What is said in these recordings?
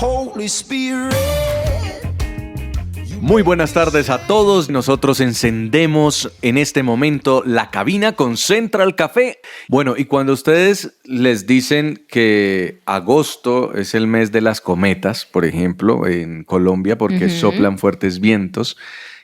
Holy Spirit. Muy buenas tardes a todos. Nosotros encendemos en este momento la cabina con Central Café. Bueno, y cuando ustedes les dicen que agosto es el mes de las cometas, por ejemplo, en Colombia, porque soplan fuertes vientos,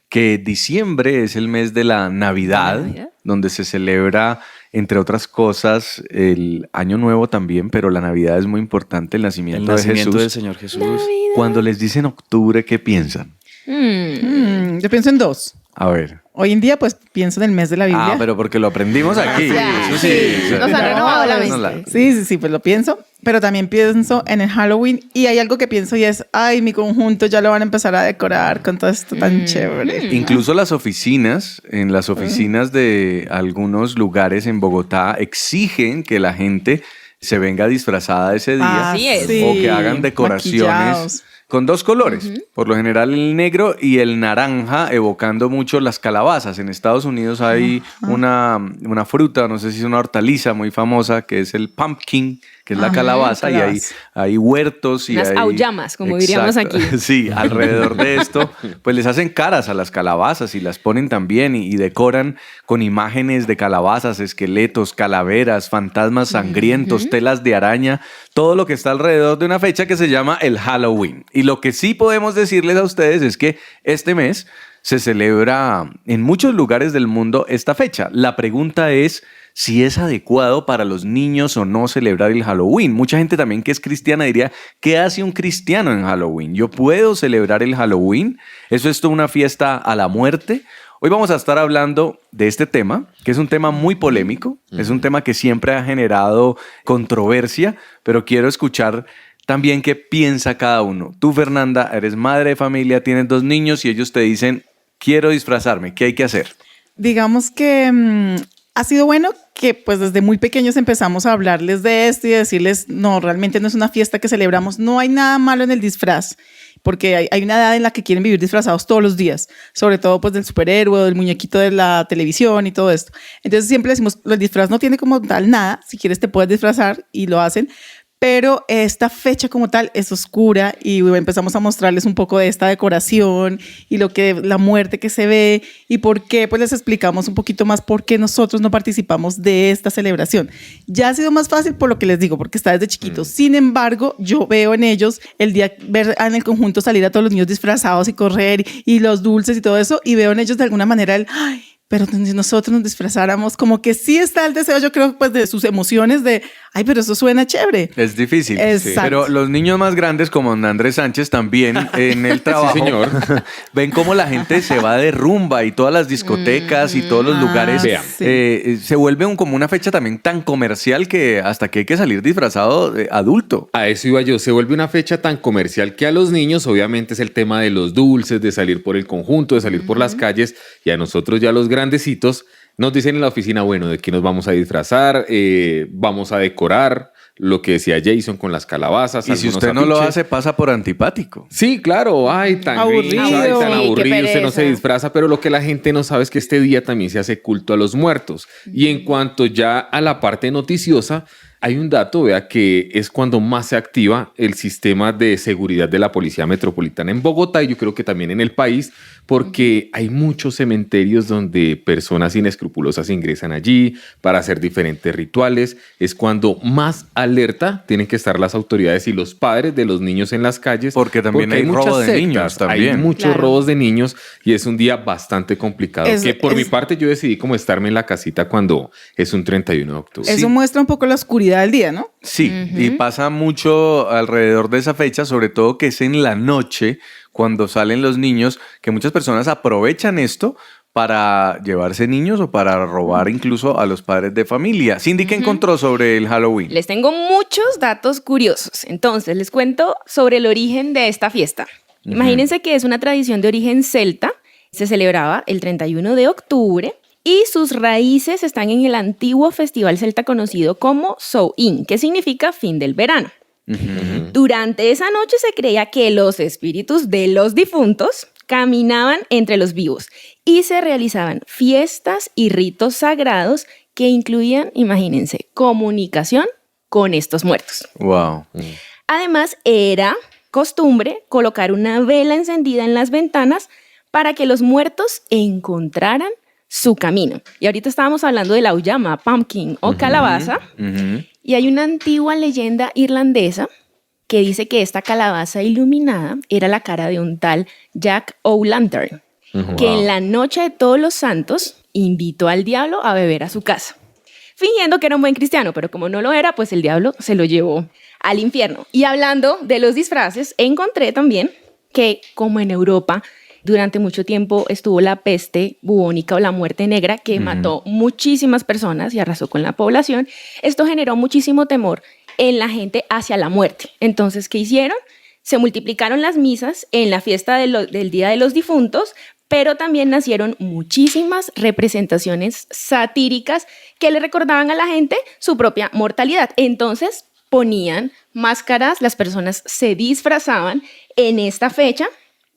que diciembre es el mes de la Navidad, donde se celebra, entre otras cosas, el Año Nuevo también, pero la Navidad es muy importante, el nacimiento de Jesús. del Señor Jesús. Navidad. Cuando les dicen octubre, ¿qué piensan? Yo pienso en dos. A ver. Hoy en día, pues, pienso en el mes de la Biblia. Ah, pero porque lo aprendimos aquí. Gracias. Eso sí. Nos ha renovado la mente. Sí, pues lo pienso. Pero también pienso en el Halloween. Y hay algo que pienso y es, ay, mi conjunto ya lo van a empezar a decorar con todo esto tan chévere. Incluso en las oficinas de algunos lugares en Bogotá exigen que la gente se venga disfrazada ese día. Así es. Sí, O que hagan decoraciones maquillados. con dos colores. Por lo general el negro y el naranja, evocando mucho las calabazas. En Estados Unidos hay una fruta, no sé si es una hortaliza muy famosa, que es el pumpkin, que es la calabaza, y hay huertos y Unas hay... auyamas, como diríamos aquí. Sí, alrededor de esto, pues les hacen caras a las calabazas y las ponen también y decoran con imágenes de calabazas, esqueletos, calaveras, fantasmas sangrientos, telas de araña, todo lo que está alrededor de una fecha que se llama el Halloween. Y lo que sí podemos decirles a ustedes es que este mes se celebra en muchos lugares del mundo esta fecha. La pregunta es si es adecuado para los niños o no celebrar el Halloween. Mucha gente también que es cristiana diría, ¿qué hace un cristiano en Halloween? ¿Yo puedo celebrar el Halloween? ¿Eso es toda una fiesta a la muerte? Hoy vamos a estar hablando de este tema, que es un tema muy polémico, es un tema que siempre ha generado controversia, pero quiero escuchar también qué piensa cada uno. Tú, Fernanda, eres madre de familia, tienes 2 niños y ellos te dicen, quiero disfrazarme, ¿qué hay que hacer? Digamos que ha sido bueno que pues desde muy pequeños empezamos a hablarles de esto y decirles, no, realmente no es una fiesta que celebramos, no hay nada malo en el disfraz, porque hay una edad en la que quieren vivir disfrazados todos los días, sobre todo pues del superhéroe, del muñequito de la televisión y todo esto. Entonces siempre decimos, el disfraz no tiene como tal nada, si quieres te puedes disfrazar y lo hacen, pero esta fecha como tal es oscura y empezamos a mostrarles un poco de esta decoración y la muerte que se ve y por qué, pues les explicamos un poquito más por qué nosotros no participamos de esta celebración. Ya ha sido más fácil por lo que les digo, porque está desde chiquitos. Sin embargo, yo veo en ellos el día ver en el conjunto salir a todos los niños disfrazados y correr y los dulces y todo eso, y veo en ellos de alguna manera ay, pero si nosotros nos disfrazáramos, como que sí está el deseo, yo creo, pues de sus emociones de, ay, pero eso suena chévere. Es difícil. Exacto. Pero los niños más grandes, como Andrés Sánchez, también en el trabajo, Sí, señor. ven cómo la gente se va de rumba y todas las discotecas y todos los lugares. Vean. Se vuelve como una fecha también tan comercial que hasta que hay que salir disfrazado de adulto. A eso iba yo. Se vuelve una fecha tan comercial que a los niños obviamente es el tema de los dulces, de salir por el conjunto, de salir por las calles, y a nosotros ya los grandecitos nos dicen en la oficina, bueno, de qué nos vamos a disfrazar, vamos a decorar, lo que decía Jason con las calabazas. Y si usted no lo hace, pasa por antipático. Sí, claro, ay, tan Aburrido. grinch, ay, tan Sí, aburrido, qué usted no se pereza. disfraza, pero lo que la gente no sabe es que este día también se hace culto a los muertos. Y en cuanto ya a la parte noticiosa, hay un dato, vea, que es cuando más se activa el sistema de seguridad de la Policía Metropolitana en Bogotá y yo creo que también en el país, porque hay muchos cementerios donde personas inescrupulosas ingresan allí para hacer diferentes rituales. Es cuando más alerta tienen que estar las autoridades y los padres de los niños en las calles. Porque también hay muchas robo de sectas, niños también. Hay muchos Claro. robos de niños y es un día bastante complicado. Por mi parte yo decidí como estarme en la casita cuando es un 31 de octubre. Eso muestra un poco la oscuridad del día, ¿no? Sí, y pasa mucho alrededor de esa fecha, sobre todo que es en la noche cuando salen los niños, que muchas personas aprovechan esto para llevarse niños o para robar incluso a los padres de familia. Cindy, ¿qué encontró sobre el Halloween? Les tengo muchos datos curiosos. Entonces, les cuento sobre el origen de esta fiesta. Imagínense que es una tradición de origen celta. Se celebraba el 31 de octubre y sus raíces están en el antiguo festival celta conocido como Samhain, que significa fin del verano. Durante esa noche se creía que los espíritus de los difuntos caminaban entre los vivos y se realizaban fiestas y ritos sagrados que incluían, imagínense, comunicación con estos muertos. Wow. Además, era costumbre colocar una vela encendida en las ventanas para que los muertos encontraran su camino. Y ahorita estábamos hablando de la auyama, pumpkin o calabaza, y hay una antigua leyenda irlandesa que dice que esta calabaza iluminada era la cara de un tal Jack O'Lantern, que en la noche de Todos los Santos invitó al diablo a beber a su casa, fingiendo que era un buen cristiano, pero como no lo era, pues el diablo se lo llevó al infierno. Y hablando de los disfraces, encontré también que, como en Europa, durante mucho tiempo estuvo la peste bubónica o la muerte negra, que mató muchísimas personas y arrasó con la población. Esto generó muchísimo temor en la gente hacia la muerte. Entonces, ¿qué hicieron? Se multiplicaron las misas en la fiesta del Día de los Difuntos, pero también nacieron muchísimas representaciones satíricas que le recordaban a la gente su propia mortalidad. Entonces, ponían máscaras, las personas se disfrazaban en esta fecha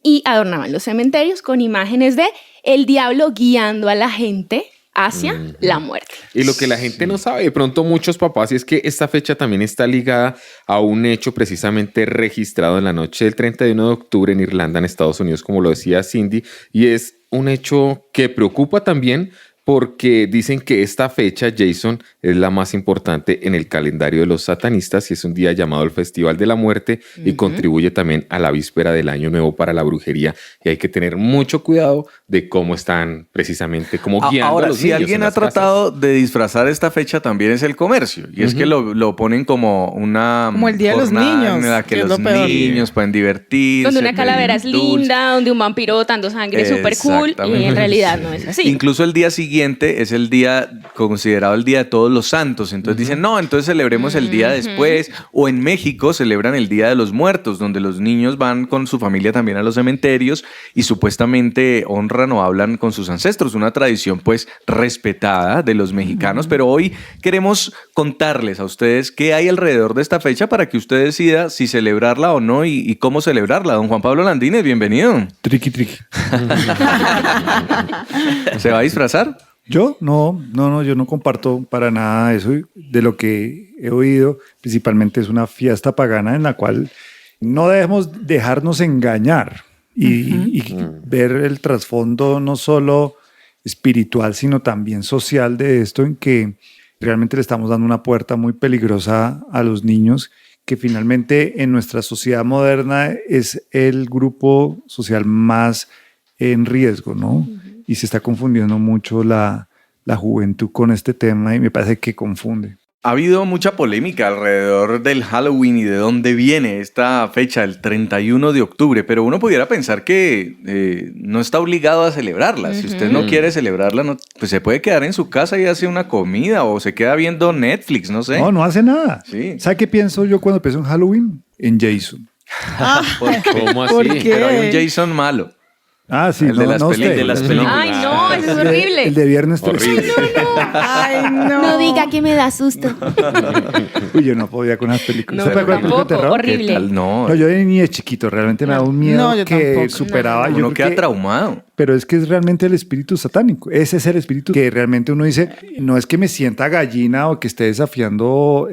y adornaban los cementerios con imágenes de el diablo guiando a la gente hacia la muerte. Y lo que la gente no sabe, de pronto muchos papás, y es que esta fecha también está ligada a un hecho precisamente registrado en la noche del 31 de octubre en Irlanda, en Estados Unidos, como lo decía Cindy, y es un hecho que preocupa también porque dicen que esta fecha, Jason, es la más importante en el calendario de los satanistas y es un día llamado el Festival de la Muerte y contribuye también a la víspera del Año Nuevo para la brujería. Y hay que tener mucho cuidado de cómo están precisamente, cómo guiando ahora, a los si niños alguien en ha las tratado casas. de disfrazar esta fecha también es el comercio. Y es que lo ponen como una Como el Día de los jornada Niños, en la que que es los lo peor. niños pueden divertirse. Donde una calavera es pedir dulces. linda, donde un vampiro botando sangre es súper cool, y Exactamente. en realidad no es así. Incluso el día siguiente es el día considerado el Día de Todos los Santos. Entonces dicen, no, entonces celebremos el día después. O en México celebran el Día de los Muertos, donde los niños van con su familia también a los cementerios y supuestamente honran o hablan con sus ancestros. Una tradición pues respetada de los mexicanos. Pero hoy queremos contarles a ustedes qué hay alrededor de esta fecha para que usted decida si celebrarla o no y cómo celebrarla. Don Juan Pablo Landines, bienvenido. Triqui, triqui. ¿Se va a disfrazar? Yo no, yo no comparto para nada eso. De lo que he oído, principalmente es una fiesta pagana en la cual no debemos dejarnos engañar y ver el trasfondo no solo espiritual, sino también social de esto, en que realmente le estamos dando una puerta muy peligrosa a los niños, que finalmente en nuestra sociedad moderna es el grupo social más en riesgo, ¿no? Y se está confundiendo mucho la juventud con este tema y me parece que confunde. Ha habido mucha polémica alrededor del Halloween y de dónde viene esta fecha, el 31 de octubre, pero uno pudiera pensar que no está obligado a celebrarla. Si usted no quiere celebrarla, pues se puede quedar en su casa y hace una comida o se queda viendo Netflix, no sé. No hace nada. Sí. ¿Sabe qué pienso yo cuando pienso en Halloween? En Jason. ¿Cómo así? ¿Por qué? Pero hay un Jason malo. Ah, sí, El de las usted. películas. De las películas. Ay, no, eso es El de- horrible. El de Viernes 13. Horrible. Ay, no. No diga que me da susto. Uy, yo no podía con las películas. No, ¿Usted puede con las películas de tampoco, terror? horrible. ¿Qué tal? No, No, yo de niño de chiquito realmente me da un miedo No, yo que tampoco. superaba. Yo uno creo queda que- traumado. Pero es que es realmente el espíritu satánico. Ese es el espíritu que realmente uno dice, no es que me sienta gallina o que esté desafiando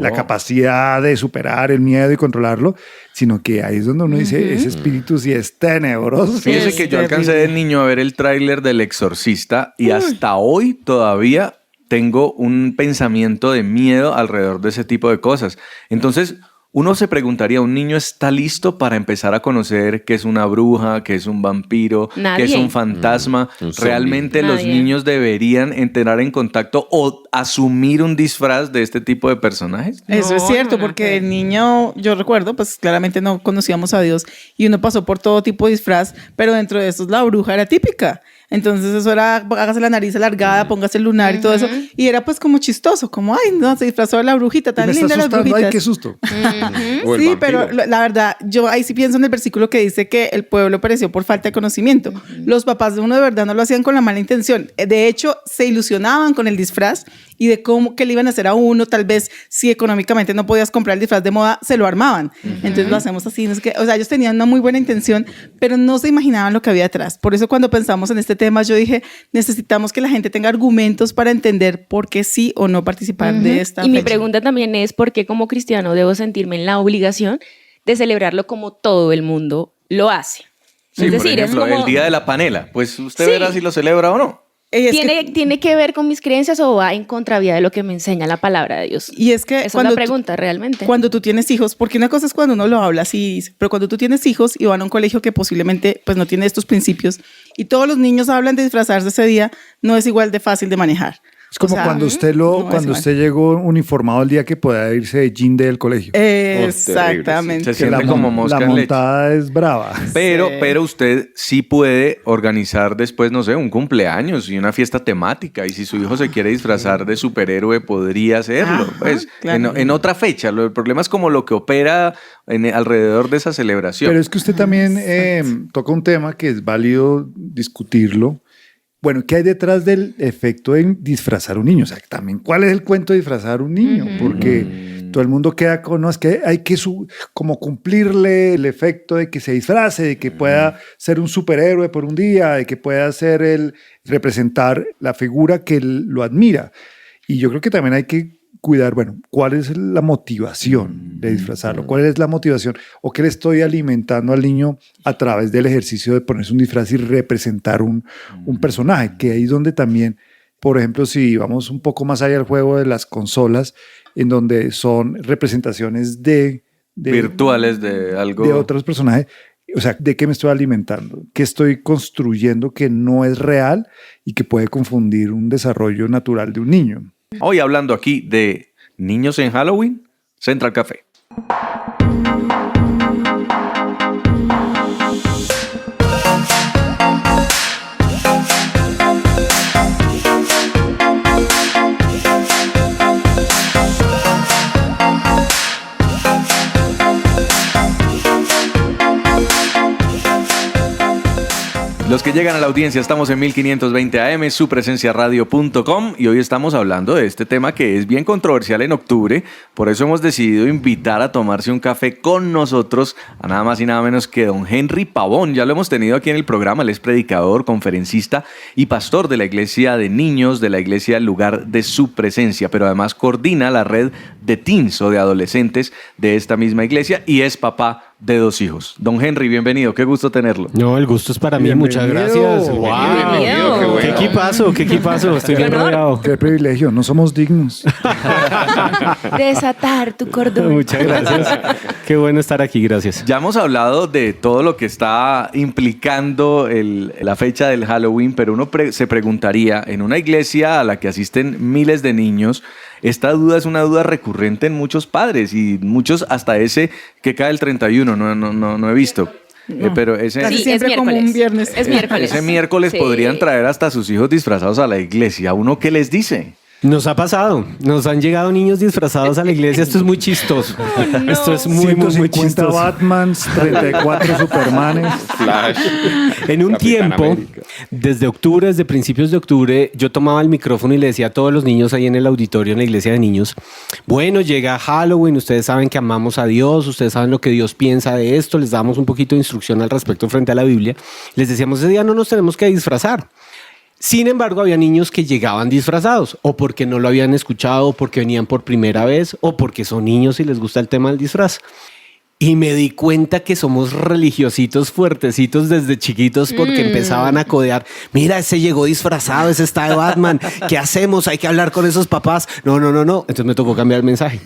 la capacidad de superar el miedo y controlarlo, sino que ahí es donde uno dice, ese espíritu sí es tenebroso. Fíjese que yo alcancé de niño a ver el tráiler del Exorcista y hasta hoy todavía tengo un pensamiento de miedo alrededor de ese tipo de cosas. Entonces, uno se preguntaría, ¿un niño está listo para empezar a conocer qué es una bruja, qué es un vampiro, Nadie. qué es un fantasma? Un zombie. ¿Realmente los Nadie. niños deberían entrar en contacto o asumir un disfraz de este tipo de personajes? Eso No, es cierto, no, no, porque que- de niño, yo recuerdo, pues claramente no conocíamos a Dios y uno pasó por todo tipo de disfraz, pero dentro de estos la bruja era típica. Entonces eso era, hágase la nariz alargada, póngase el lunar y todo eso. Y era pues como chistoso, como, ay, no, se disfrazó de la brujita, Y tan me está linda las asustando, brujitas. ay, qué susto. O el Sí, vampiro. pero la verdad, yo ahí sí pienso en el versículo que dice que el pueblo pereció por falta de conocimiento. Los papás de uno de verdad no lo hacían con la mala intención. De hecho, se ilusionaban con el disfraz y de cómo que le iban a hacer a uno. Tal vez si económicamente no podías comprar el disfraz de moda, se lo armaban. Entonces lo hacemos así. No es que, o sea, ellos tenían una muy buena intención, pero no se imaginaban lo que había atrás. Por eso cuando pensamos en este tema, yo dije, necesitamos que la gente tenga argumentos para entender por qué sí o no participar de esta Y mi fecha. pregunta también es, ¿por qué como cristiano debo sentirme en la obligación de celebrarlo como todo el mundo lo hace. Sí, Es por decir, ejemplo, es como... el día de la panela. Pues usted Sí. verá si lo celebra o no. Es que- ¿Tiene que ver con mis creencias o va en contravía de lo que me enseña la palabra de Dios? y es que Esa es la pregunta realmente. Cuando tú tienes hijos, porque una cosa es cuando uno lo habla así, dice, pero cuando tú tienes hijos y van a un colegio que posiblemente pues no tiene estos principios y todos los niños hablan de disfrazarse ese día, no es igual de fácil de manejar. Es como O sea, cuando no es cuando igual. usted llegó uniformado el día que pueda irse de jean del colegio. Exactamente. Se Que la, siente como mosca la en leche. montada es brava. Pero usted sí puede organizar después, no sé, un cumpleaños y una fiesta temática. Y si su hijo se quiere disfrazar de superhéroe, podría hacerlo. Ajá, Pues, claro. en otra fecha. El problema es como lo que opera alrededor de esa celebración. Pero es que usted también toca un tema que es válido discutirlo. Bueno, ¿qué hay detrás del efecto de disfrazar a un niño? O sea, también, ¿cuál es el cuento de disfrazar a un niño? Porque todo el mundo queda con, no, es que hay que como cumplirle el efecto de que se disfrace, de que pueda ser un superhéroe por un día, de que pueda ser representar la figura que él lo admira. Y yo creo que también hay que cuidar, bueno, ¿cuál es la motivación de disfrazarlo? ¿Cuál es la motivación? ¿O qué le estoy alimentando al niño a través del ejercicio de ponerse un disfraz y representar un personaje? Que ahí es donde también, por ejemplo, si vamos un poco más allá del juego de las consolas, en donde son representaciones de virtuales de algo. de otros personajes. O sea, ¿de qué me estoy alimentando? ¿Qué estoy construyendo que no es real y que puede confundir un desarrollo natural de un niño? Hoy hablando aquí de niños en Halloween, Central Café. Los que llegan a la audiencia, estamos en 1520 AM, supresenciaradio.com, y hoy estamos hablando de este tema que es bien controversial en octubre. Por eso hemos decidido invitar a tomarse un café con nosotros a nada más y nada menos que don Henry Pavón. Ya lo hemos tenido aquí en el programa. Él es predicador, conferencista y pastor de la iglesia de niños, de la iglesia Lugar de Su Presencia, pero además coordina la red de teens o de adolescentes de esta misma iglesia y es papá de 2 hijos. Don Henry, bienvenido, qué gusto tenerlo. No, el gusto es para mí, Bienvenido. muchas gracias. ¡Wow! Bienvenido. Qué bueno. Qué equipazo, estoy bien Qué honor. rodeado. Qué privilegio, no somos dignos. Desatar tu cordón. Muchas gracias. Qué bueno estar aquí, gracias. Ya hemos hablado de todo lo que está implicando la fecha del Halloween, pero uno se preguntaría, en una iglesia a la que asisten miles de niños, esta duda es una duda recurrente en muchos padres y muchos hasta ese que cae el 31, no he visto. Pero ese... Casi Sí, siempre es como miércoles. un viernes. Es miércoles. Ese miércoles Sí. podrían traer hasta sus hijos disfrazados a la iglesia. ¿Uno qué les dice? Nos ha pasado, nos han llegado niños disfrazados a la iglesia, esto es muy chistoso. no. Esto es muy 150 chistoso. Batmans, 34 Supermanes. Flash. En un Capitán tiempo, América. desde principios de octubre, yo tomaba el micrófono y le decía a todos los niños ahí en el auditorio, en la iglesia de niños, bueno, llega Halloween, ustedes saben que amamos a Dios, ustedes saben lo que Dios piensa de esto, les damos un poquito de instrucción al respecto frente a la Biblia. Les decíamos, ese día no nos tenemos que disfrazar. Sin embargo, había niños que llegaban disfrazados, o porque no lo habían escuchado, o porque venían por primera vez, o porque son niños y les gusta el tema del disfraz. Y me di cuenta que somos religiositos fuertecitos desde chiquitos porque empezaban a codear. Mira, ese llegó disfrazado, ese está de Batman. ¿Qué hacemos? Hay que hablar con esos papás. No. Entonces me tocó cambiar el mensaje.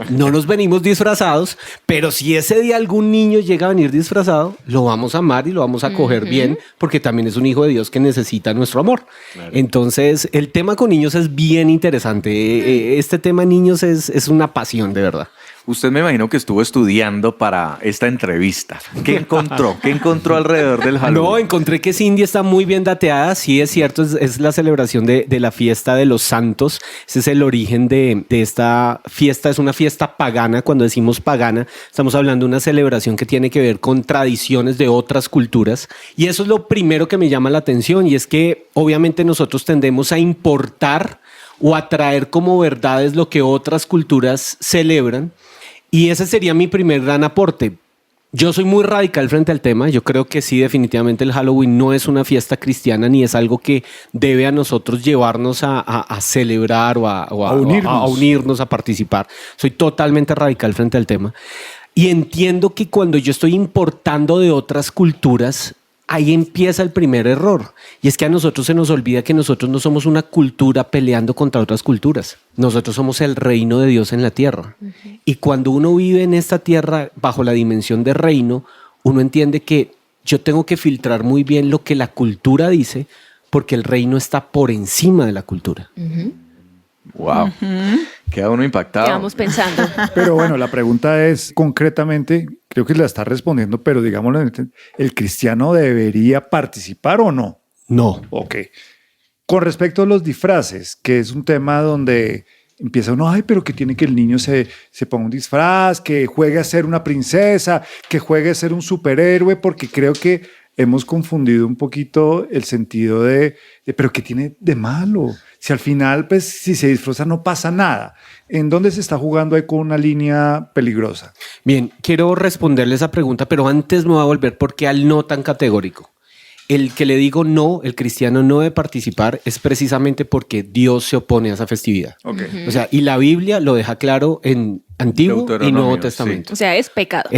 No nos venimos disfrazados, pero si ese día algún niño llega a venir disfrazado, lo vamos a amar y lo vamos a coger bien porque también es un hijo de Dios que necesita nuestro amor. Entonces, el tema con niños es bien interesante. Este tema niños es una pasión, de verdad. Usted me imagino que estuvo estudiando para esta entrevista. ¿Qué encontró? ¿Qué encontró alrededor del Halloween? No, encontré que Cindy está muy bien dateada. Sí, es cierto, es la celebración de la fiesta de los santos. Ese es el origen de esta fiesta. Es una fiesta pagana. Cuando decimos pagana, estamos hablando de una celebración que tiene que ver con tradiciones de otras culturas. Y eso es lo primero que me llama la atención. Y es que obviamente nosotros tendemos a importar o a traer como verdades lo que otras culturas celebran. Y ese sería mi primer gran aporte. Yo soy muy radical frente al tema. Yo creo que sí, definitivamente el Halloween no es una fiesta cristiana ni es algo que debe a nosotros llevarnos a celebrar o a unirnos, a participar. Soy totalmente radical frente al tema. Y entiendo que cuando yo estoy importando de otras culturas, ahí empieza el primer error. Y es que a nosotros se nos olvida que nosotros no somos una cultura peleando contra otras culturas. Nosotros somos el reino de Dios en la tierra. Y cuando uno vive en esta tierra bajo la dimensión de reino, uno entiende que yo tengo que filtrar muy bien lo que la cultura dice, porque el reino está por encima de la cultura. Wow. Queda uno impactado. Quedamos pensando. Pero bueno, la pregunta es concretamente, creo que la está respondiendo, pero digámoslo, ¿el cristiano debería participar o no? No. Ok. Con respecto a los disfraces, que es un tema donde empieza uno, ay, pero que tiene que el niño se ponga un disfraz, que juegue a ser una princesa, que juegue a ser un superhéroe, porque creo que hemos confundido un poquito el sentido de pero ¿qué tiene de malo? Si al final, pues, si se disfraza no pasa nada. ¿En dónde se está jugando ahí con una línea peligrosa? Bien, quiero responderle esa pregunta, pero antes me voy a volver porque al no tan categórico. El que le digo no, el cristiano no debe participar, es precisamente porque Dios se opone a esa festividad. Okay. O sea, y la Biblia lo deja claro en Antiguo y Nuevo Testamento. O sea, es pecado.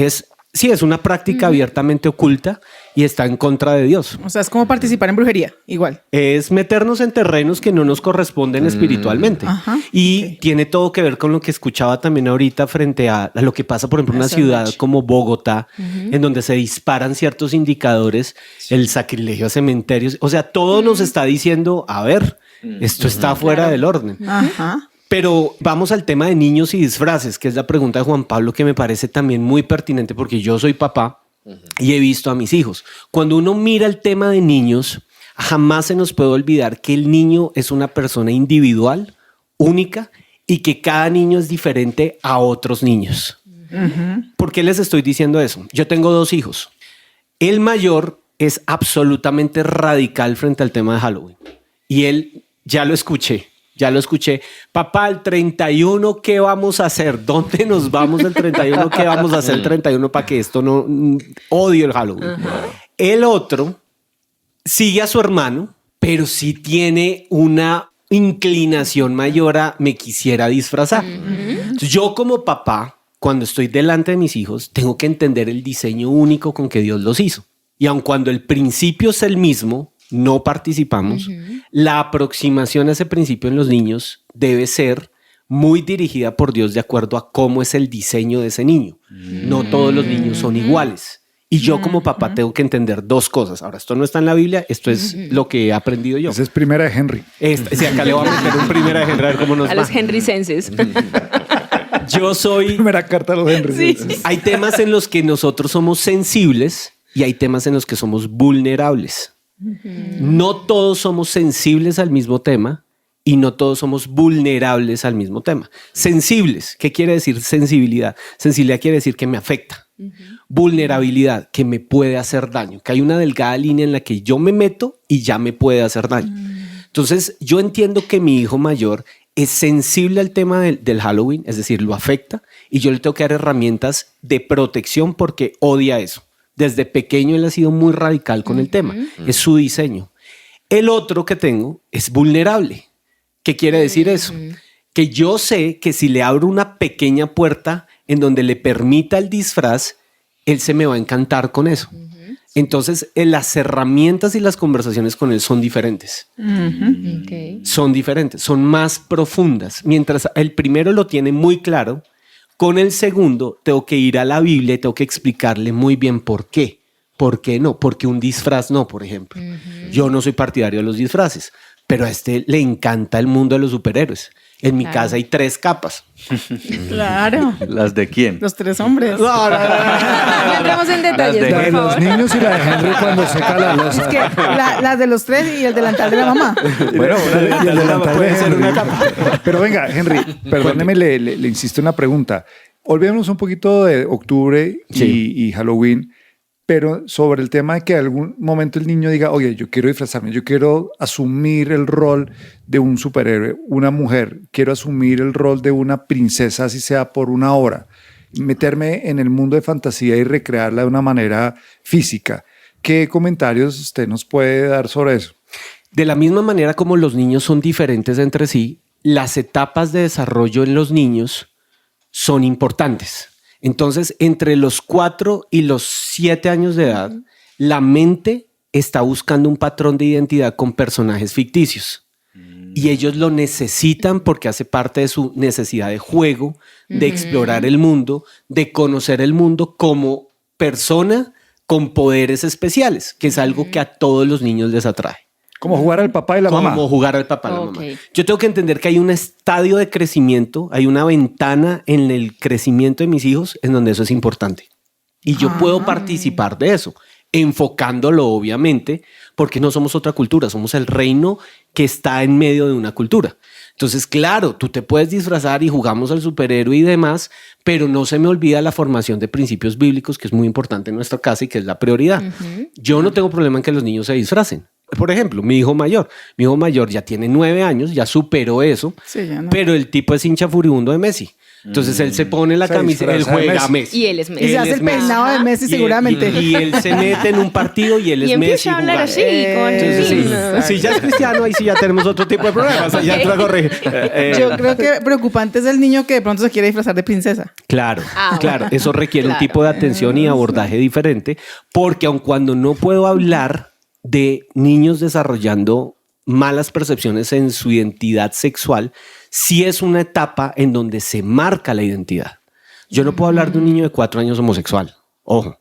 Sí, es una práctica abiertamente oculta y está en contra de Dios. O sea, es como participar en brujería, igual. Es meternos en terrenos que no nos corresponden espiritualmente. Ajá, Y tiene todo que ver con lo que escuchaba también ahorita frente a lo que pasa, por ejemplo, en una Eso, ciudad Rich. como Bogotá, en donde se disparan ciertos indicadores, el sacrilegio a cementerios. O sea, todo nos está diciendo, a ver, esto está fuera del orden. Ajá. Pero vamos al tema de niños y disfraces, que es la pregunta de Juan Pablo que me parece también muy pertinente porque yo soy papá y he visto a mis hijos. Cuando uno mira el tema de niños, jamás se nos puede olvidar que el niño es una persona individual, única, y que cada niño es diferente a otros niños. ¿Por qué les estoy diciendo eso? Yo tengo 2 hijos. El mayor es absolutamente radical frente al tema de Halloween. Y él, ya lo escuché. Papá, el 31, ¿qué vamos a hacer? ¿Dónde nos vamos el 31? ¿Qué vamos a hacer el 31 para que esto no... Odio el Halloween. El otro sigue a su hermano, pero sí tiene una inclinación mayor a me quisiera disfrazar. Entonces, yo como papá, cuando estoy delante de mis hijos, tengo que entender el diseño único con que Dios los hizo. Y aun cuando el principio es el mismo, no participamos, la aproximación a ese principio en los niños debe ser muy dirigida por Dios de acuerdo a cómo es el diseño de ese niño. No todos los niños son iguales. Y yo como papá tengo que entender 2 cosas. Ahora, esto no está en la Biblia, esto es lo que he aprendido yo. Esa es primera de Henry. Si acá le voy a meter un primera de Henry a ver cómo nos A va. los henrysenses. Yo soy... Primera carta a los Henry. Sí. Hay temas en los que nosotros somos sensibles y hay temas en los que somos vulnerables. No todos somos sensibles al mismo tema y no todos somos vulnerables al mismo tema. Sensibles, ¿qué quiere decir sensibilidad? Sensibilidad quiere decir que me afecta. Vulnerabilidad, que me puede hacer daño, que hay una delgada línea en la que yo me meto y ya me puede hacer daño. Entonces, yo entiendo que mi hijo mayor es sensible al tema del Halloween, es decir, lo afecta, y yo le tengo que dar herramientas de protección porque odia eso. Desde pequeño él ha sido muy radical con el tema. Es su diseño. El otro que tengo es vulnerable. ¿Qué quiere decir eso? Que yo sé que si le abro una pequeña puerta en donde le permita el disfraz, él se me va a encantar con eso. Entonces, las herramientas y las conversaciones con él son diferentes. Okay. Son diferentes, son más profundas. Mientras el primero lo tiene muy claro, con el segundo tengo que ir a la Biblia y tengo que explicarle muy bien por qué. ¿Por qué no? Porque un disfraz no, por ejemplo. Yo no soy partidario de los disfraces, pero a este le encanta el mundo de los superhéroes. En mi casa hay 3 capas. Claro. ¿Las de quién? Los 3 hombres. No entremos en detalles, de La de por los favor. niños y la de Henry cuando seca la losa. Es que las de los 3 y el delantal de la mamá. Bueno, y el delantal puede de ser Henry. una capa. Pero venga, Henry, perdóneme, le insisto en una pregunta. Olvidémonos un poquito de octubre y Halloween, pero sobre el tema de que algún momento el niño diga, oye, yo quiero disfrazarme, yo quiero asumir el rol de un superhéroe, una mujer, quiero asumir el rol de una princesa, así sea por una hora, meterme en el mundo de fantasía y recrearla de una manera física. ¿Qué comentarios usted nos puede dar sobre eso? De la misma manera como los niños son diferentes entre sí, las etapas de desarrollo en los niños son importantes. Entonces, entre los 4 y los 7 años de edad, la mente está buscando un patrón de identidad con personajes ficticios. Y ellos lo necesitan porque hace parte de su necesidad de juego, de explorar el mundo, de conocer el mundo como persona con poderes especiales, que es algo que a todos los niños les atrae. Como jugar al papá y la mamá. Como jugar al papá y la Ok. mamá. Yo tengo que entender que hay un estadio de crecimiento, hay una ventana en el crecimiento de mis hijos en donde eso es importante. Y yo puedo participar de eso, enfocándolo obviamente, porque no somos otra cultura, somos el reino que está en medio de una cultura. Entonces, claro, tú te puedes disfrazar y jugamos al superhéroe y demás, pero no se me olvida la formación de principios bíblicos, que es muy importante en nuestra casa y que es la prioridad. Yo no tengo problema en que los niños se disfracen. Por ejemplo, mi hijo mayor ya tiene 9 años, ya superó eso, Sí, ya no. pero el tipo es hincha furibundo de Messi. Entonces él se pone la Se camisa, él disfraza de juega a Messi. Messi. Y él es Messi. Y se Él hace es el Messi. peinado de Messi Y él- seguramente. Y él se mete en un partido y él Y es empieza Messi a hablar jugando. así, con Entonces, sí, sí. si ya es cristiano, ahí sí ya tenemos otro tipo de problemas. Ahí ya entra a corregir. Yo creo que preocupante es el niño que de pronto se quiere disfrazar de princesa. Claro, Ah, claro. bueno. Eso requiere un Claro. tipo de atención y abordaje diferente, porque aun cuando no puedo hablar de niños desarrollando malas percepciones en su identidad sexual, sí es una etapa en donde se marca la identidad. Yo no puedo hablar de un niño de 4 años homosexual. Ojo,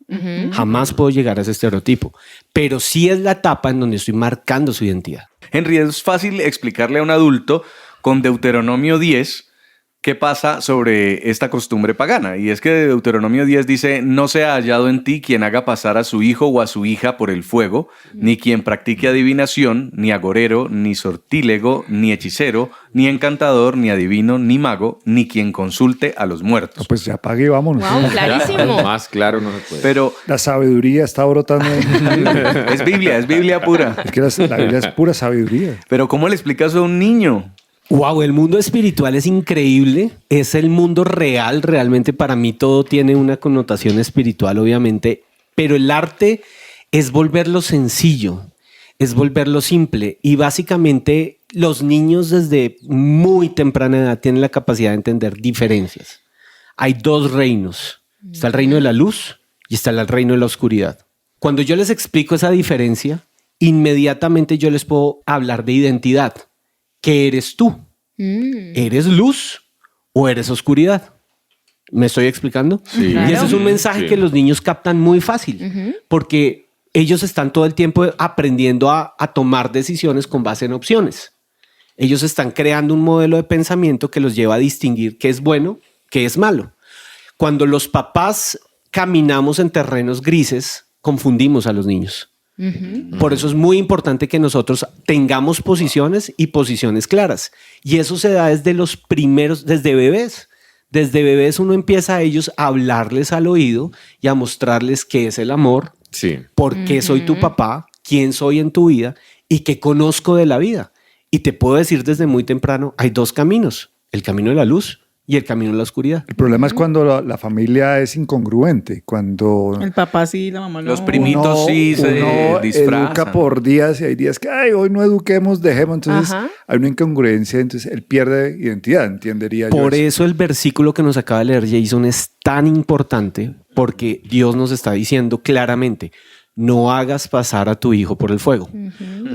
jamás puedo llegar a ese estereotipo, pero sí es la etapa en donde estoy marcando su identidad. Henry, es fácil explicarle a un adulto con Deuteronomio 10 qué pasa sobre esta costumbre pagana. Y es que Deuteronomio 10 dice, no sea hallado en ti quien haga pasar a su hijo o a su hija por el fuego, ni quien practique adivinación, ni agorero, ni sortílego, ni hechicero, ni encantador, ni adivino, ni mago, ni quien consulte a los muertos. Pues ya pague y vámonos. Wow, clarísimo. Más claro no se puede. Pero La sabiduría está brotando. es Biblia pura. Es que la Biblia es pura sabiduría. Pero ¿cómo le explicas a un niño? Wow, el mundo espiritual es increíble, es el mundo real, realmente para mí todo tiene una connotación espiritual, obviamente, pero el arte es volverlo sencillo, es volverlo simple y básicamente los niños desde muy temprana edad tienen la capacidad de entender diferencias. Hay 2 reinos, está el reino de la luz y está el reino de la oscuridad. Cuando yo les explico esa diferencia, inmediatamente yo les puedo hablar de identidad. ¿Qué eres tú? ¿Eres luz o eres oscuridad? ¿Me estoy explicando? Sí. Y ese es un mensaje Sí. que los niños captan muy fácil, porque ellos están todo el tiempo aprendiendo a tomar decisiones con base en opciones. Ellos están creando un modelo de pensamiento que los lleva a distinguir qué es bueno, qué es malo. Cuando los papás caminamos en terrenos grises, confundimos a los niños. Por eso es muy importante que nosotros tengamos posiciones y posiciones claras. Y eso se da desde los primeros, desde bebés. Desde bebés uno empieza a ellos a hablarles al oído y a mostrarles qué es el amor, Sí. por qué soy tu papá, quién soy en tu vida y qué conozco de la vida. Y te puedo decir desde muy temprano, hay 2 caminos, el camino de la luz y el camino de la oscuridad. El problema es cuando la familia es incongruente, cuando El papá sí, la mamá no. Los primitos sí se uno disfrazan. educa por días y hay días que, ay, hoy no eduquemos, dejemos. Entonces Ajá. hay una incongruencia, entonces él pierde identidad, entendería yo. Por eso el versículo que nos acaba de leer Jason es tan importante porque Dios nos está diciendo claramente, no hagas pasar a tu hijo por el fuego.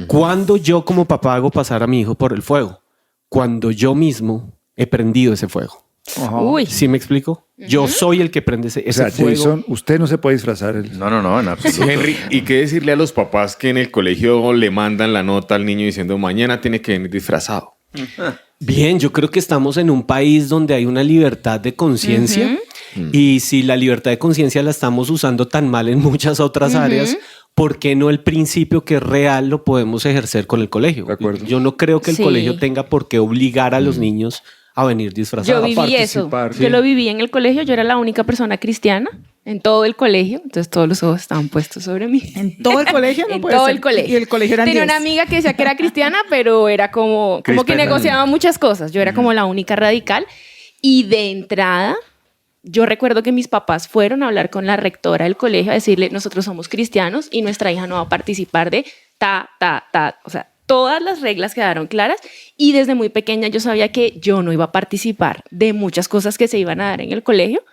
Cuando yo como papá hago pasar a mi hijo por el fuego? Cuando yo mismo he prendido ese fuego. Ajá. Uy. ¿Sí me explico? Yo soy el que prende ese O sea, fuego. Jason, usted no se puede disfrazar. No, en absoluto. Henry, ¿y qué decirle a los papás que en el colegio le mandan la nota al niño diciendo mañana tiene que venir disfrazado? Bien, yo creo que estamos en un país donde hay una libertad de conciencia y si la libertad de conciencia la estamos usando tan mal en muchas otras áreas, ¿por qué no el principio que es real lo podemos ejercer con el colegio? De acuerdo. Yo no creo que el Sí. colegio tenga por qué obligar a los niños a venir Yo disfrazados. viví eso. participar, Yo sí. lo viví en el colegio. Yo era la única persona cristiana en todo el colegio. Entonces todos los ojos estaban puestos sobre mí. En todo el colegio no En puede todo ser. el colegio. Y el colegio eran Tenía 10. una amiga que decía que era cristiana, pero era como que Cristiana. negociaba muchas cosas. Yo era como la única radical. Y de entrada, yo recuerdo que mis papás fueron a hablar con la rectora del colegio a decirle, nosotros somos cristianos y nuestra hija no va a participar de ta. O sea, todas las reglas quedaron claras y desde muy pequeña yo sabía que yo no iba a participar de muchas cosas que se iban a dar en el colegio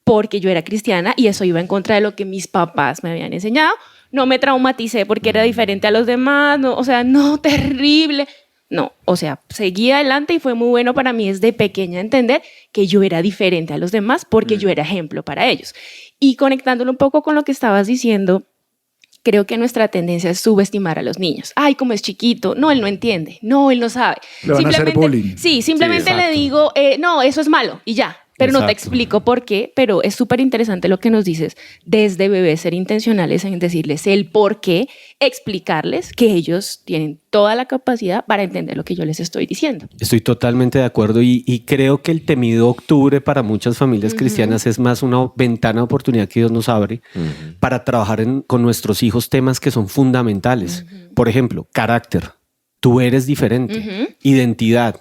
porque yo era cristiana y eso iba en contra de lo que mis papás me habían enseñado. No me traumaticé porque era diferente a los demás, no, o sea, no, terrible. No, o sea, seguí adelante y fue muy bueno para mí desde pequeña entender que yo era diferente a los demás porque yo era ejemplo para ellos. Y conectándolo un poco con lo que estabas diciendo, creo que nuestra tendencia es subestimar a los niños. Ay, como es chiquito, no, él no entiende, no, él no sabe. Le van a hacer bullying. Sí, simplemente Sí, le digo, no, eso es malo y ya. Pero no te explico por qué, pero es súper interesante lo que nos dices desde bebés, ser intencionales en decirles el por qué, explicarles que ellos tienen toda la capacidad para entender lo que yo les estoy diciendo. Estoy totalmente de acuerdo y creo que el temido octubre para muchas familias cristianas es más una ventana de oportunidad que Dios nos abre para trabajar con nuestros hijos temas que son fundamentales. Por ejemplo, carácter. Tú eres diferente. Identidad.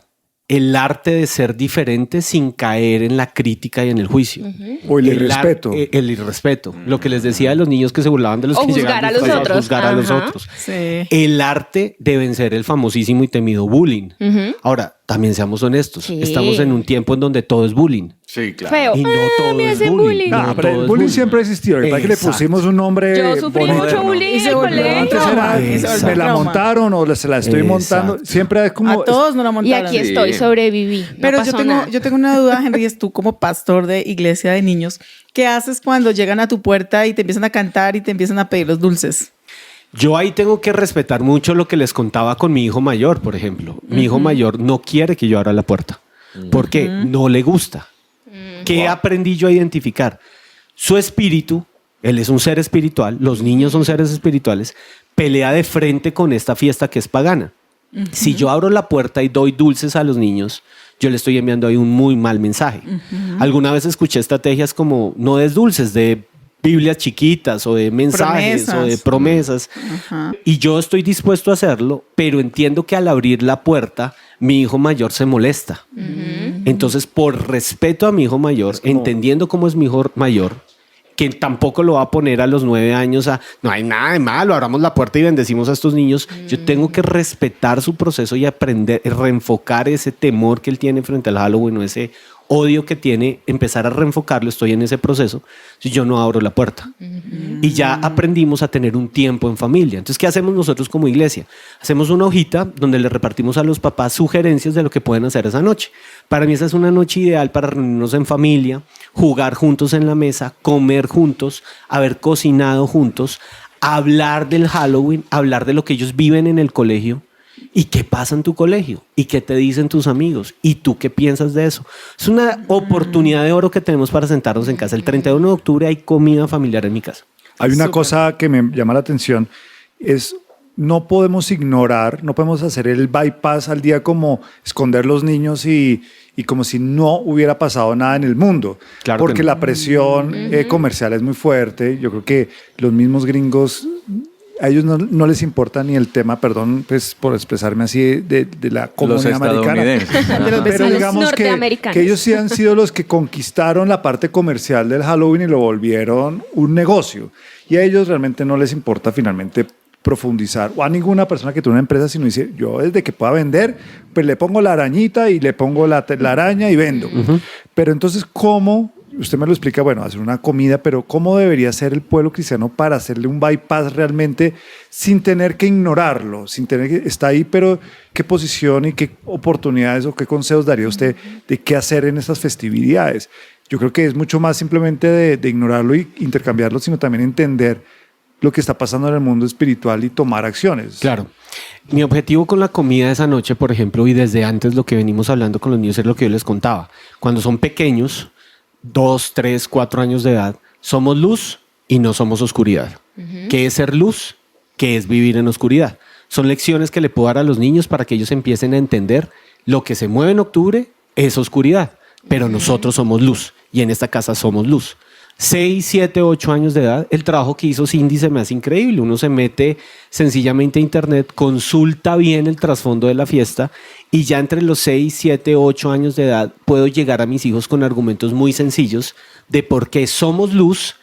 El arte de ser diferente sin caer en la crítica y en el juicio. O el irrespeto. El irrespeto. Lo que les decía de los niños que se burlaban de los O que juzgar llegaban a los disfrazados, otros. juzgar a los Ajá. otros. Sí. El arte de vencer el famosísimo y temido bullying. Ahora, también seamos honestos. Sí. Estamos en un tiempo en donde todo es bullying. Sí, claro. Feo. Y no todo me es hacen bullying. bullying. No, No, pero todo el es bullying siempre ha existido. Lo que pasa es que le Exacto. pusimos un nombre Yo sufrí bonito. mucho bullying Y en se el volvió colegio. Antes era, Y se volvió me la trauma. montaron o se la estoy montando. Exacto. Siempre es como... A todos nos la Y montaron. aquí estoy, sobreviví. No Pero pasó nada. yo tengo una duda, Henry, es tú como pastor de iglesia de niños, ¿qué haces cuando llegan a tu puerta y te empiezan a cantar y te empiezan a pedir los dulces? Yo ahí tengo que respetar mucho lo que les contaba con mi hijo mayor, por ejemplo. Mi hijo mayor no quiere que yo abra la puerta porque no le gusta. ¿Qué aprendí yo a identificar? Su espíritu, él es un ser espiritual, los niños son seres espirituales, pelea de frente con esta fiesta que es pagana. Si yo abro la puerta y doy dulces a los niños, yo le estoy enviando ahí un muy mal mensaje. Alguna vez escuché estrategias como no des dulces, de Biblias chiquitas o de mensajes o de promesas. Y yo estoy dispuesto a hacerlo, pero entiendo que al abrir la puerta, mi hijo mayor se molesta. Entonces, por respeto a mi hijo mayor, entendiendo cómo es mi hijo mayor, que tampoco lo va a poner a los 9 años a no hay nada de malo, abramos la puerta y bendecimos a estos niños. Yo tengo que respetar su proceso y aprender, reenfocar ese temor que él tiene frente al Halloween o ese odio que tiene, empezar a reenfocarlo. Estoy en ese proceso si yo no abro la puerta. Y ya aprendimos a tener un tiempo en familia. Entonces, ¿qué hacemos nosotros como iglesia? Hacemos una hojita donde le repartimos a los papás sugerencias de lo que pueden hacer esa noche. Para mí esa es una noche ideal para reunirnos en familia, jugar juntos en la mesa, comer juntos, haber cocinado juntos, hablar del Halloween, hablar de lo que ellos viven en el colegio. ¿Y qué pasa en tu colegio? ¿Y qué te dicen tus amigos? ¿Y tú qué piensas de eso? Es una oportunidad de oro que tenemos para sentarnos en casa. El 31 de octubre hay comida familiar en mi casa. Hay una cosa que me llama la atención, es no podemos ignorar, no podemos hacer el bypass al día como esconder los niños y como si no hubiera pasado nada en el mundo. Claro que porque no. la presión comercial es muy fuerte. Yo creo que los mismos gringos, a ellos no les importa ni el tema, perdón pues, por expresarme así, de la Los comunidad americana. estadounidenses. De los Pero vecinos digamos norteamericanos. que ellos sí han sido los que conquistaron la parte comercial del Halloween y lo volvieron un negocio. Y a ellos realmente no les importa finalmente profundizar, o a ninguna persona que tiene una empresa, sino dice, yo desde que pueda vender, pues le pongo la arañita y le pongo la araña y vendo. Pero entonces, ¿cómo? Usted me lo explica, bueno, hacer una comida, pero ¿cómo debería ser el pueblo cristiano para hacerle un bypass realmente sin tener que ignorarlo, sin tener que está ahí, pero qué posición y qué oportunidades o qué consejos daría usted de qué hacer en estas festividades? Yo creo que es mucho más simplemente de ignorarlo y intercambiarlo, sino también entender lo que está pasando en el mundo espiritual y tomar acciones. Claro. Mi objetivo con la comida de esa noche, por ejemplo, y desde antes lo que venimos hablando con los niños es lo que yo les contaba. Cuando son pequeños, 2, 3, 4 años de edad, somos luz y no somos oscuridad. ¿Qué es ser luz? ¿Qué es vivir en oscuridad? Son lecciones que le puedo dar a los niños para que ellos empiecen a entender lo que se mueve en octubre es oscuridad, pero nosotros somos luz y en esta casa somos luz. 6, 7, 8 años de edad, el trabajo que hizo Cindy se me hace increíble. Uno se mete sencillamente a internet, consulta bien el trasfondo de la fiesta y ya entre los 6, 7, 8 años de edad puedo llegar a mis hijos con argumentos muy sencillos de por qué somos luz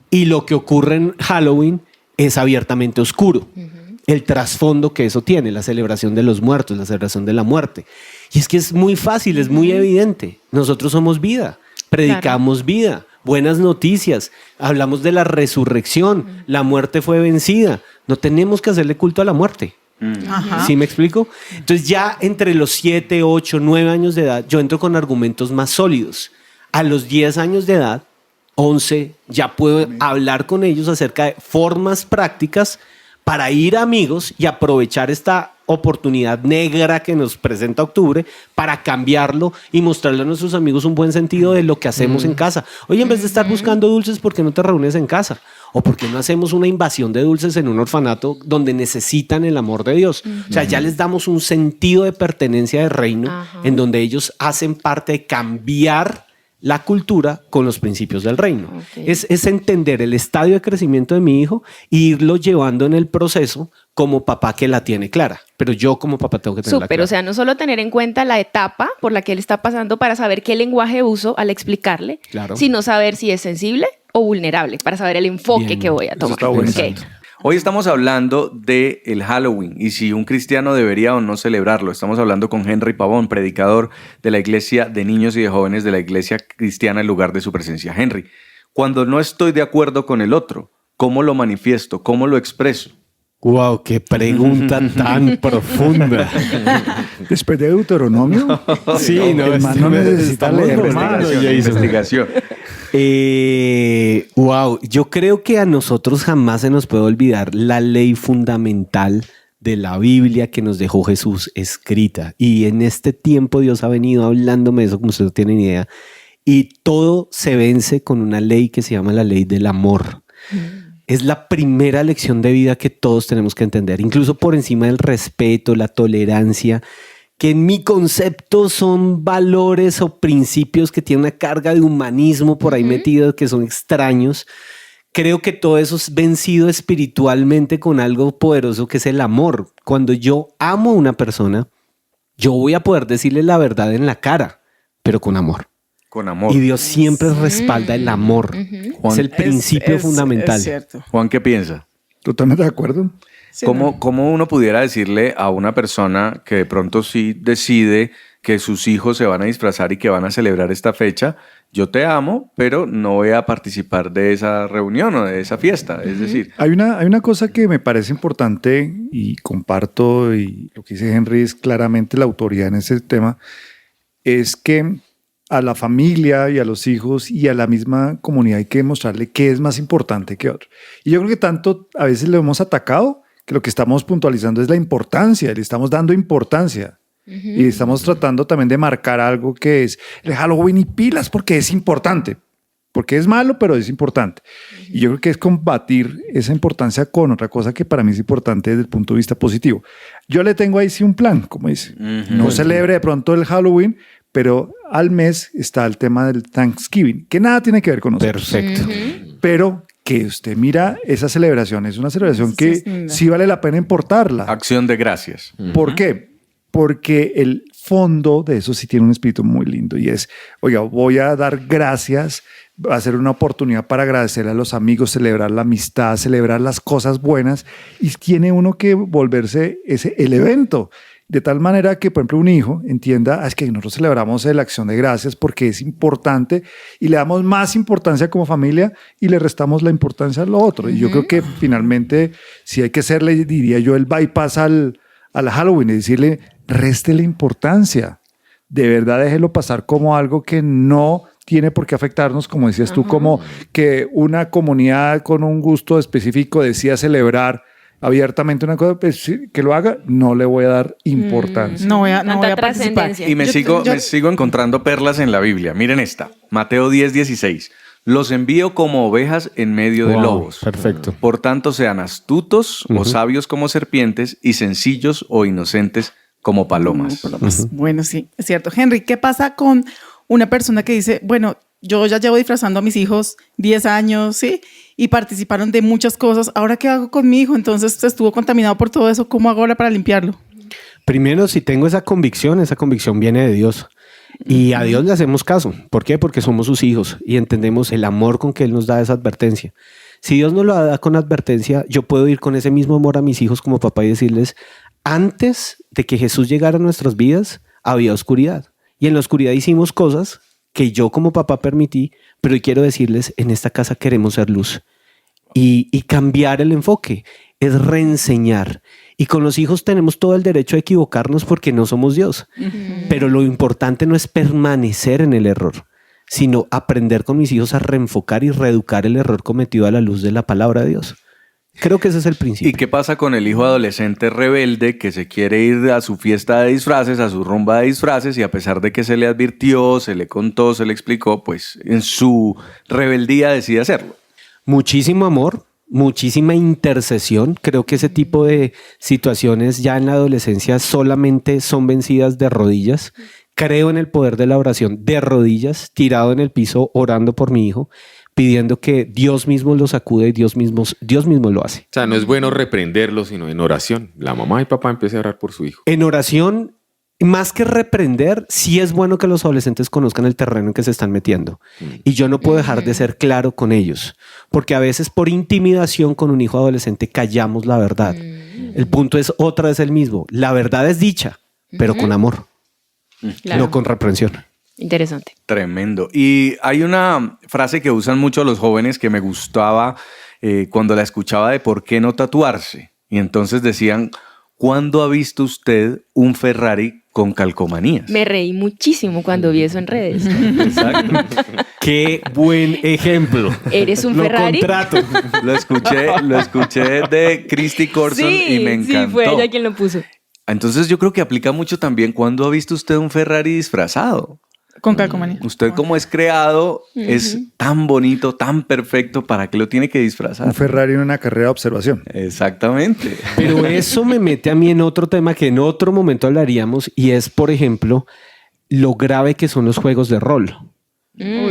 y lo que ocurre en Halloween es abiertamente oscuro. El trasfondo que eso tiene, la celebración de los muertos, la celebración de la muerte. Y es que es muy fácil, es muy evidente. Nosotros somos vida, predicamos vida. buenas noticias, hablamos de la resurrección, la muerte fue vencida. No tenemos que hacerle culto a la muerte. Ajá. ¿Sí me explico? Entonces ya entre los 7, 8, 9 años de edad, yo entro con argumentos más sólidos. A los 10 años de edad, 11, ya puedo hablar con ellos acerca de formas prácticas para ir a amigos y aprovechar esta oportunidad negra que nos presenta octubre para cambiarlo y mostrarle a nuestros amigos un buen sentido de lo que hacemos en casa. Oye, en vez de estar buscando dulces, ¿por qué no te reúnes en casa? ¿O por qué no hacemos una invasión de dulces en un orfanato donde necesitan el amor de Dios? O sea, ya les damos un sentido de pertenencia de reino en donde ellos hacen parte de cambiar la cultura con los principios del reino. Ok. Es entender el estadio de crecimiento de mi hijo e irlo llevando en el proceso como papá que la tiene clara. Pero yo como papá tengo que tenerla Súper, clara. o sea, no solo tener en cuenta la etapa por la que él está pasando para saber qué lenguaje uso al explicarle, Claro. sino saber si es sensible o vulnerable, para saber el enfoque Bien. que voy a Eso tomar. está bueno. Ok. Hoy estamos hablando de el Halloween y si un cristiano debería o no celebrarlo. Estamos hablando con Henry Pavón, predicador de la Iglesia de Niños y de Jóvenes de la Iglesia Cristiana, el lugar de su presencia. Henry, cuando no estoy de acuerdo con el otro, ¿cómo lo manifiesto? ¿Cómo lo expreso? Wow, qué pregunta tan profunda. Después de Deuteronomio, Sí, no, el hermano necesita estamos leer romanos, más. Jason. Investigación. Wow, yo creo que a nosotros jamás se nos puede olvidar la ley fundamental de la Biblia que nos dejó Jesús escrita. Y en este tiempo Dios ha venido hablándome de eso como ustedes no tienen idea. Y todo se vence con una ley que se llama la ley del amor. Es la primera lección de vida que todos tenemos que entender, incluso por encima del respeto, la tolerancia, que en mi concepto son valores o principios que tienen una carga de humanismo por ahí metidos que son extraños. Creo que todo eso es vencido espiritualmente con algo poderoso que es el amor. Cuando yo amo a una persona, yo voy a poder decirle la verdad en la cara, pero con amor. Con amor. Y Dios siempre respalda el amor. Juan, Es el principio fundamental. Es cierto. Juan, ¿qué piensa? Totalmente de acuerdo. Sí, ¿Cómo, no. cómo uno pudiera decirle a una persona que de pronto sí decide que sus hijos se van a disfrazar y que van a celebrar esta fecha? Yo te amo, pero no voy a participar de esa reunión o de esa fiesta. Es decir, Hay una cosa que me parece importante y comparto, y lo que dice Henry es claramente la autoridad en ese tema, es que a la familia y a los hijos y a la misma comunidad hay que mostrarle qué es más importante que otro. Y yo creo que tanto a veces lo hemos atacado que lo que estamos puntualizando es la importancia, le estamos dando importancia. Y estamos tratando también de marcar algo que es el Halloween y pilas porque es importante. Porque es malo, pero es importante. Y yo creo que es combatir esa importancia con otra cosa que para mí es importante desde el punto de vista positivo. Yo le tengo ahí sí un plan, como dice. No celebre de pronto el Halloween, pero al mes está el tema del Thanksgiving, que nada tiene que ver con nosotros. Perfecto. Pero que usted mira esa celebración, es una celebración Sí, que es linda. sí vale la pena importarla. acción de gracias. ¿Por qué? Porque el fondo de eso sí tiene un espíritu muy lindo y es, oiga, voy a dar gracias, va a ser una oportunidad para agradecer a los amigos, celebrar la amistad, celebrar las cosas buenas y tiene uno que volverse el evento. De tal manera que, por ejemplo, un hijo entienda, es que nosotros celebramos la acción de gracias porque es importante y le damos más importancia como familia y le restamos la importancia a lo otro. Y yo creo que finalmente, si hay que hacerle, diría yo, el bypass al Halloween y decirle, réstele importancia. De verdad, déjelo pasar como algo que no tiene por qué afectarnos, como decías tú, como que una comunidad con un gusto específico decida celebrar abiertamente una cosa, pues sí, que lo haga, no le voy a dar importancia. No voy a Tanta participar. trascendencia. Y me Yo- sigo yo- encontrando perlas en la Biblia. Miren esta, Mateo 10:16. Los envío como ovejas en medio de Wow, lobos. perfecto. Por tanto, sean astutos o sabios como serpientes y sencillos o inocentes como palomas. Bueno, sí, es cierto. Henry, ¿qué pasa con una persona que dice, bueno, yo ya llevo disfrazando a mis hijos 10 años, ¿sí? Y participaron de muchas cosas. ¿Ahora qué hago con mi hijo? Entonces estuvo contaminado por todo eso. ¿Cómo hago ahora para limpiarlo? Primero, si tengo esa convicción viene de Dios. Y a Dios le hacemos caso. ¿Por qué? Porque somos sus hijos y entendemos el amor con que Él nos da esa advertencia. Si Dios nos lo da con advertencia, yo puedo ir con ese mismo amor a mis hijos como papá y decirles, antes de que Jesús llegara a nuestras vidas, había oscuridad. Y en la oscuridad hicimos cosas que yo como papá permití, pero hoy quiero decirles, en esta casa queremos ser luz y cambiar el enfoque, es reenseñar. Y con los hijos tenemos todo el derecho a equivocarnos porque no somos Dios, pero lo importante no es permanecer en el error, sino aprender con mis hijos a reenfocar y reeducar el error cometido a la luz de la palabra de Dios. Creo que ese es el principio. ¿Y qué pasa con el hijo adolescente rebelde que se quiere ir a su fiesta de disfraces, a su rumba de disfraces, y a pesar de que se le advirtió, se le contó, se le explicó, pues en su rebeldía decide hacerlo? Muchísimo amor, muchísima intercesión. Creo que ese tipo de situaciones ya en la adolescencia solamente son vencidas de rodillas. Creo en el poder de la oración de rodillas, tirado en el piso, orando por mi hijo, pidiendo que Dios mismo lo sacude y Dios mismo lo hace. O sea, no es bueno reprenderlo, sino en oración. La mamá y papá empiecen a orar por su hijo. En oración, más que reprender, sí es bueno que los adolescentes conozcan el terreno en que se están metiendo. Y yo no puedo dejar de ser claro con ellos, porque a veces por intimidación con un hijo adolescente callamos la verdad. El punto es otra vez el mismo. La verdad es dicha, pero con amor, Claro. no con reprensión. Interesante. Tremendo. Y hay una frase que usan mucho los jóvenes que me gustaba cuando la escuchaba de ¿por qué no tatuarse? Y entonces decían, ¿cuándo ha visto usted un Ferrari con calcomanías? Me reí muchísimo cuando vi eso en redes. Exacto. Qué buen ejemplo. ¿Eres un Lo Ferrari? contrato. Lo escuché de Christy Corson y me encantó. Sí, fue ella quien lo puso. Entonces yo creo que aplica mucho también cuando ha visto usted un Ferrari disfrazado. Con calcomanía. Usted como es creado es tan bonito, tan perfecto, ¿para qué lo tiene que disfrazar? Un Ferrari en una carrera de observación. Exactamente. Pero eso me mete a mí en otro tema que en otro momento hablaríamos y es, por ejemplo, lo grave que son los juegos de rol.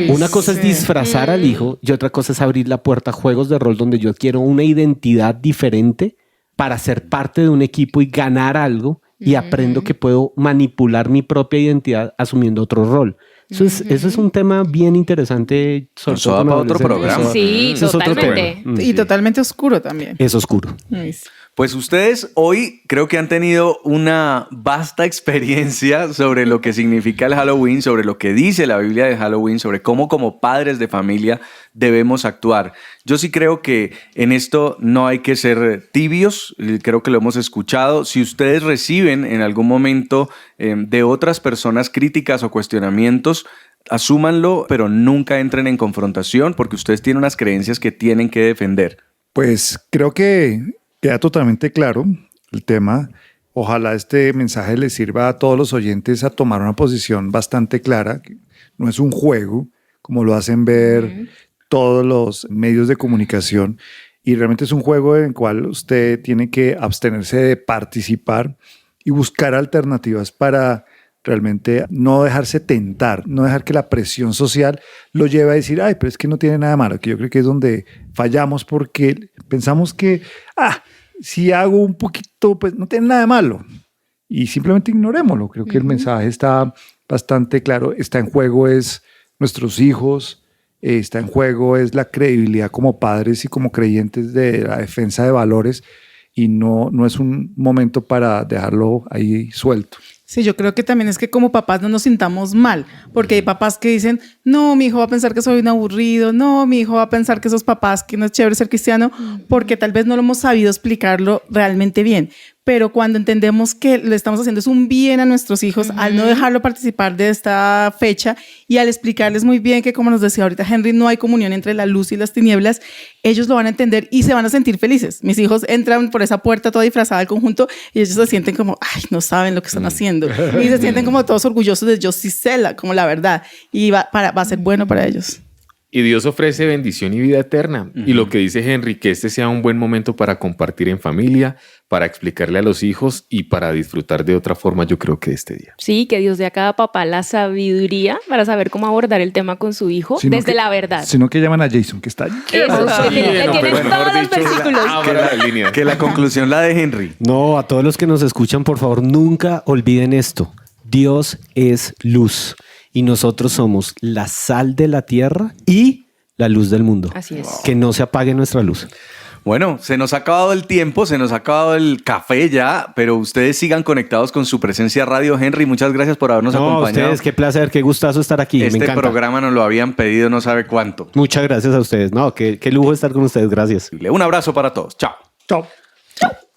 Una cosa es disfrazar al hijo y otra cosa es abrir la puerta a juegos de rol donde yo adquiero una identidad diferente para ser parte de un equipo y ganar algo y aprendo que puedo manipular mi propia identidad asumiendo otro rol. Eso es un tema bien interesante. Sobre Eso todo da con para otro adolescentes. programa. Sí, Eso es otro totalmente. tema. Y totalmente oscuro también. Es oscuro. Ay, sí. Pues ustedes hoy creo que han tenido una vasta experiencia sobre lo que significa el Halloween, sobre lo que dice la Biblia de Halloween, sobre cómo como padres de familia debemos actuar. Yo sí creo que en esto no hay que ser tibios, creo que lo hemos escuchado. Si ustedes reciben en algún momento de otras personas críticas o cuestionamientos, asúmanlo, pero nunca entren en confrontación porque ustedes tienen unas creencias que tienen que defender. Pues creo que queda totalmente claro el tema. Ojalá este mensaje les sirva a todos los oyentes a tomar una posición bastante clara. No es un juego, como lo hacen ver todos los medios de comunicación, y realmente es un juego en el cual usted tiene que abstenerse de participar y buscar alternativas para realmente no dejarse tentar, no dejar que la presión social lo lleve a decir, ay, pero es que no tiene nada malo, que yo creo que es donde fallamos porque pensamos que, si hago un poquito, pues no tiene nada de malo y simplemente ignorémoslo. Creo que el mensaje está bastante claro. Está en juego es nuestros hijos, está en juego es la credibilidad como padres y como creyentes de la defensa de valores, y no es un momento para dejarlo ahí suelto. Sí, yo creo que también es que como papás no nos sintamos mal, porque hay papás que dicen, no, mi hijo va a pensar que soy un aburrido, no, mi hijo va a pensar que esos papás, que no es chévere ser cristiano, porque tal vez no lo hemos sabido explicarlo realmente bien. Pero cuando entendemos que le estamos haciendo es un bien a nuestros hijos al no dejarlo participar de esta fecha y al explicarles muy bien que, como nos decía ahorita Henry, no hay comunión entre la luz y las tinieblas, ellos lo van a entender y se van a sentir felices. Mis hijos entran por esa puerta toda disfrazada al conjunto y ellos se sienten como, ay, no saben lo que están haciendo. Y se sienten como todos orgullosos de yo sí sé como la verdad. Y va a ser bueno para ellos. Y Dios ofrece bendición y vida eterna. Y lo que dice Henry, que este sea un buen momento para compartir en familia, para explicarle a los hijos y para disfrutar de otra forma, yo creo que este día. Sí, que Dios dé a cada papá la sabiduría para saber cómo abordar el tema con su hijo desde la verdad. Sino que llaman a Jason, que está allí. Eso, Sí, le no, tienes pero mejor todos los dicho, versículos. abra la línea. Que la conclusión la de Henry. No, a todos los que nos escuchan, por favor, nunca olviden esto. Dios es luz y nosotros somos la sal de la tierra y la luz del mundo. Así es. Que no se apague nuestra luz. Bueno, se nos ha acabado el tiempo, se nos ha acabado el café ya, pero ustedes sigan conectados con su presencia radio. Henry, muchas gracias por habernos acompañado. Ustedes, qué placer, qué gustazo estar aquí. Me Este encanta. programa nos lo habían pedido no sabe cuánto. Muchas gracias a ustedes. No, qué lujo estar con ustedes. Gracias. Un abrazo para todos. Chao. Chao. Chao.